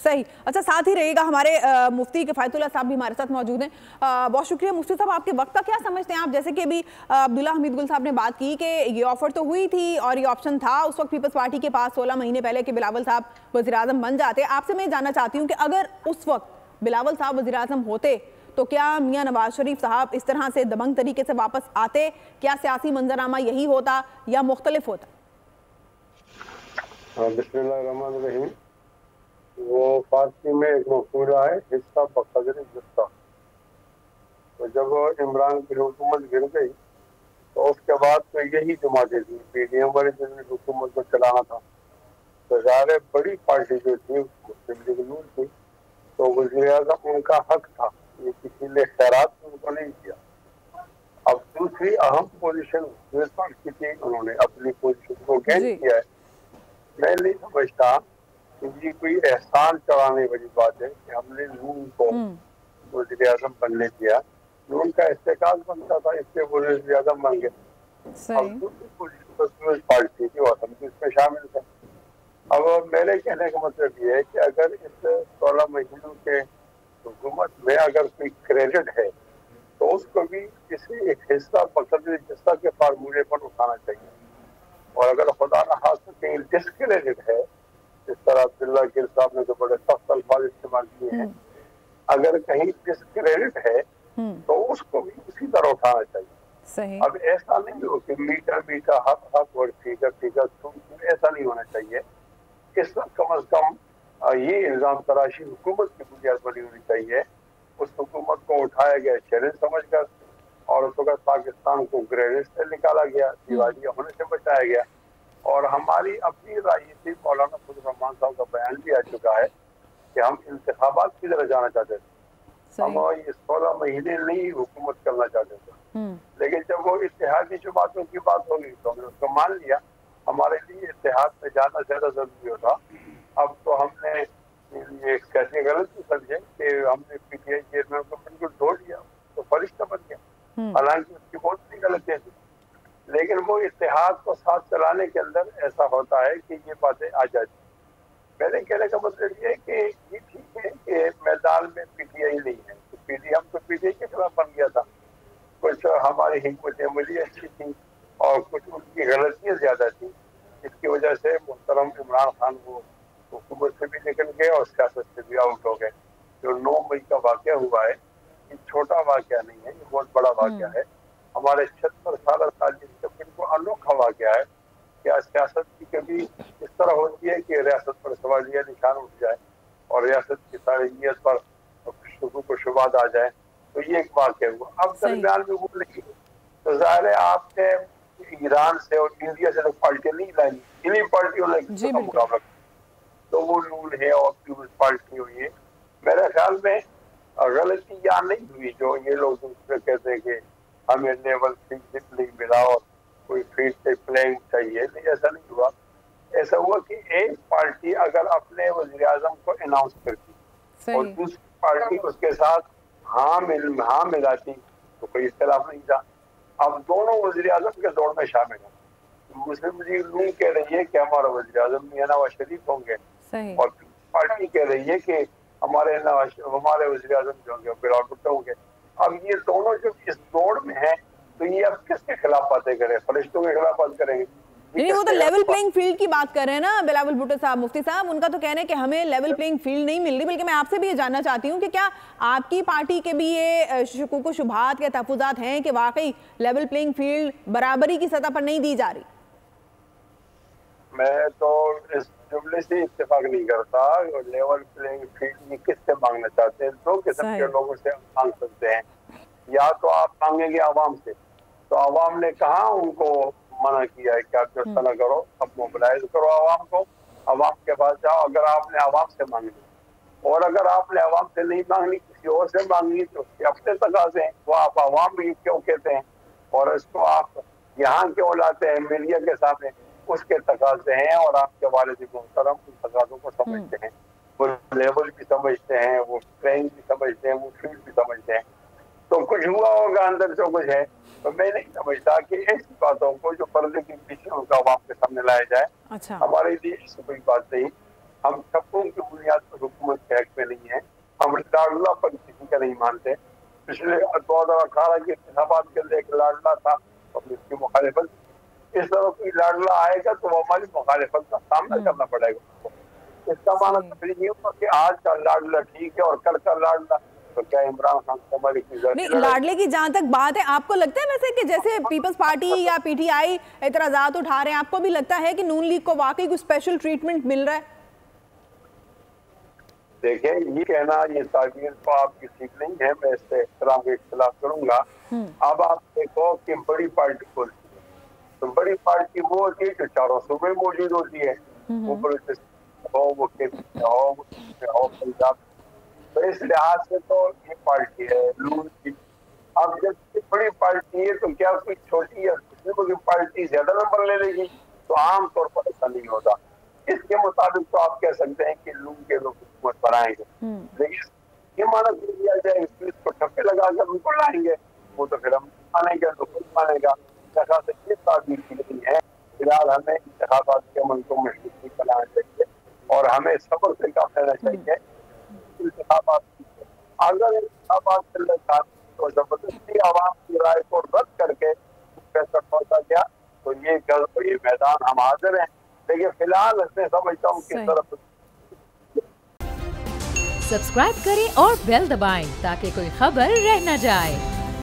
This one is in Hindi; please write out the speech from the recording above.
सही। अच्छा, साथ ही रहेगा हमारे मुफ्ती किफायतुल्लाह साहब भी हमारे साथ मौजूद हैं। बहुत शुक्रिया मुफ्ती साहब, आपके वक्त का क्या समझते हैं आप? जैसे कि अभी अब्दुल्ला हमीद गुल साहब ने बात की कि ये ऑफर तो हुई थी और ये ऑप्शन था उस वक्त पीपल्स पार्टी के पास 16 महीने पहले कि बिलावल साहब वज़ीर-ए-आज़म बन जाते। आपसे मैं जानना चाहती हूँ कि अगर उस वक्त बिलावल साहब वज़ीर-ए-आज़म होते तो क्या मियां नवाज शरीफ साहब इस तरह से दबंग तरीके से वापस आते? क्या सियासी मंजराना यही होता या मुख्तलिफ होता? बिस्मिल्लाहिर्रहमानिर्रहीम। वो फारसी में एक मकूला है, हिस्सा बकदर जुस्सा। तो जब इमरान की हुकूमत गिर गई तो उसके बाद तो यही जमातें थी, पीडीएम वाली जिन्होंने हुकूमत को चलाना था। तो ज़ाहिर बड़ी पार्टी जो थी मुस्लिम लीग नून थी, तो वज़ीर-ए-आज़म उनका हक था, ये किसी ने खैरात उनको नहीं दिया। अब दूसरी अहम पोजीशन की थी, उन्होंने अपनी पोजीशन को गेन किया है। मैं नहीं समझता कि ये कोई एहसान चढ़ाने वाली बात है कि हमने नून को वज़ीर-ए-आज़म बनने दिया। नून का इस्तेकाल बनता था, इससे वो वज़ीर-ए-आज़म बन गए। अब दूसरी पोजीशन पार्टी थी और हम भी इसमें शामिल थे। अब मेरे कहने का मतलब ये है कि अगर इस 16 महीनों के हुकूमत में अगर कोई क्रेडिट है तो उसको भी किसी एक हिस्सा बकदर जुस्सा के फार्मूले पर उठाना चाहिए। और अगर खुदा न खास्ता कहीं डिस्क्रेडिट है, जिस तरह अब्दुल्ला गिल साहब ने तो बड़े सख्त अल्फाज इस्तेमाल किए हैं, अगर कहीं डिस्क्रेडिट है तो उसको भी उसी तरह उठाना चाहिए। सही। अब ऐसा नहीं हो कि मीठा मीठा हक हक और फीका फीका तुम, ऐसा नहीं होना चाहिए। इस वक्त कम अज कम ये इल्जाम तराशी हुकूमत की बुनियाद पर होनी चाहिए। उस हुकूमत को उठाया गया चैलेंज समझकर और उस वक्त पाकिस्तान को ग्रेनेड से निकाला गया, दिवालिया होने से बचाया गया। और हमारी अपनी राय थी, मौलाना फजल रहमान साहब का बयान भी आ चुका है कि हम इंतखाबात की तरह जाना चाहते थे, हम ये 16 महीने नहीं हुकूमत करना चाहते थे। लेकिन जब वो इत्तेहादी जमातों की बात होगी तो हमने उसको मान लिया। हमारे लिए इत्तेहाद में जाना ज्यादा जरूरी होता। अब तो हमने ये कैसे गलती समझे कि हमने पीटीआई चेयरमैन को बिल्कुल छोड़ दिया, तो फरिश्ता बन गया। हालांकि उसकी बहुत सी गलतियां थी, लेकिन वो इत्तेहाद को साथ चलाने के अंदर ऐसा होता है कि ये बातें आ जाती। मेरे कहने का मतलब ये है कि ये ठीक है कि मैदान में पीटीआई नहीं है, तो पीटीआई हम तो पीटीआई के खिलाफ बन गया था। कुछ हमारी हिकमत अमली अच्छी थी और कुछ उनकी गलतियां ज्यादा थी, इसकी वजह से मोहतरम इमरान खान वो हुकूमत से भी निकल गए और सियासत से भी आउट हो गए। जो 9 मई का वाक़या हुआ है, ये छोटा वाक़या नहीं है, ये बहुत बड़ा वाक़या है। हमारे 76 साल तालीम का बिल्कुल अनोखा वाक़या है। क्या सियासत की कभी इस तरह होती है कि रियासत पर सवालिया निशान उठ जाए और रियासत की तारीखियत पर को शुबात आ जाए, तो ये एक वाक़या हुआ। अब दरमियान में वो नहीं, तो ज़ाहिर है आपने ईरान से और इंडिया से तो पार्टियां नहीं लाई, इन्हीं पार्टियों ने मुकाबला, तो वो नून है और पीपल्स पार्टी हुई है। मेरे ख्याल में गलती यहाँ नहीं हुई जो ये लोग दूसरे कहते हैं कि हमें लेवल फील्ड नहीं मिला और कोई फील्ड से प्लेइंग चाहिए, नहीं, ऐसा नहीं हुआ। ऐसा हुआ कि एक पार्टी अगर अपने वज़ीर-ए-आज़म को अनाउंस करती और दूसरी पार्टी उसके साथ हाँ मिलाती तो कोई इख्तिलाफ नहीं था। अब दोनों वज़ीर-ए-आज़म के दौड़ में शामिल हैं। मुस्लिम लीग नून कह रही है कि हमारा वज़ीर-ए-आज़म मियां नवाज शरीफ होंगे और पार्टी कह रही है कि हमारे वज़ीर-ए-आज़म जो होंगे बिलावल भुट्टो होंगे। अब ये दोनों जो इस दौड़ में है तो ये अब किसके खिलाफ बातें करें? फरिश्तों के खिलाफ बात करेंगे? नहीं, वो तो लेवल प्लेइंग फील्ड की बात कर रहे हैं ना बिलावल भुट्टो साहब, मुफ्ती साहब। उनका तो कहना है कि हमें लेवल प्लेइंग फील्ड नहीं मिल रही। बल्कि मैं आपसे भी ये जानना चाहती हूँ कि क्या आपकी पार्टी के भी ये शुकूक शुबहात के तहफ़्फ़ुज़ात हैं कि वाकई लेवल प्लेइंग फील्ड बराबरी की सतह पर नहीं दी जा रही? मैं तो इस जुमले से इत्तेफाक नहीं करता। लेवल प्लेइंग फील्ड ये किससे मांगना चाहते हैं? दो किस्म के लोगों से मांग सकते हैं। या तो आप मांगेंगे आवाम से, तो आवाम ने कहा उनको मना किया है कि आप जो ना करो, अब मोबिलाइज करो आवाम को, आवाम के पास जाओ। अगर आपने आवाम से मांगनी और अगर आपने आवाम से नहीं मांगनी, किसी और से मांगनी, तो उसके अपने तकाज़े हैं, वो आप आवाम भी क्यों कहते हैं और इसको आप यहाँ क्यों लाते हैं मीडिया के सामने? उसके तकाज़े हैं और आपके वालिद मोहतरम उन तकाज़ों को समझते हैं, वो लेवल भी समझते हैं, वो ट्रेन भी समझते हैं, वो फील्ड भी समझते हैं। तो कुछ हुआ होगा अंदर जो कुछ है, तो मैं नहीं समझता कि ऐसी बातों को जो पर्दे के पीछे उनका आवाम के सामने लाया जाए। हमारे लिए ऐसी कोई बात नहीं। हम सबकों की बुनियाद पर हुकूमत लाडला पर किसी का नहीं मानते। पिछले 2018 के इंतखाबात के लिए एक लाडला था और इसकी मुखालिफत, इस तरह कोई लाडला आएगा तो वो हमारी मुखालिफत का सामना करना पड़ेगा। इसका माना तो नहीं होगा कि आज का लाडला ठीक है और कल का लाडला तो क्या इमरान खान को हमारी नहीं। लाडले की जहां तक बात है, आपको लगता है वैसे कि जैसे पीपल्स पार्टी या पीटीआई एतराजात उठा रहे हैं, आपको भी लगता है कि नून लीग को वाकई कुछ स्पेशल ट्रीटमेंट मिल रहा है? देखिए, ये कहना, ये ताबीर तो आपकी ठीक नहीं है, मैं इससे इख्तिलाफ के खिलाफ करूंगा। अब आप देखो कि बड़ी पार्टी बोलती है, तो बड़ी पार्टी वो होती है जो चारों सूबे मौजूद होती है, वो वो पंजाब। तो इस लिहाज से तो ये पार्टी है नून की। अब जब बड़ी पार्टी है तो क्या कोई छोटी या पार्टी ज्यादा नंबर ले लेगी? तो आमतौर पर ऐसा नहीं होता। इसके मुताबिक तो आप कह सकते हैं कि नून के लोग हुकूमत बनाएंगे, लेकिन ये माना दिया जाए इसको ठप्पे लगाकर उनको लाएंगे, वो तो फिर हम मानेंगे, तो खुद मानेगा। जैसा से ये ताबीर की नहीं है। फिलहाल हमें इंतखाबात के अमल को मशरूत बनाना चाहिए और हमें सब्र से काम लेना चाहिए। इंतखाबात अगर इंतखाबात चलने का तो जबरदस्ती आवाम की राय को रद्द करके फैसला पहुंचा गया तो ये मैदान हम हाजिर हैं। लेकिन फिलहाल मैं समझता हूँ किस तरफ। सब्सक्राइब करें और बेल दबाएं ताकि कोई खबर रह न जाए।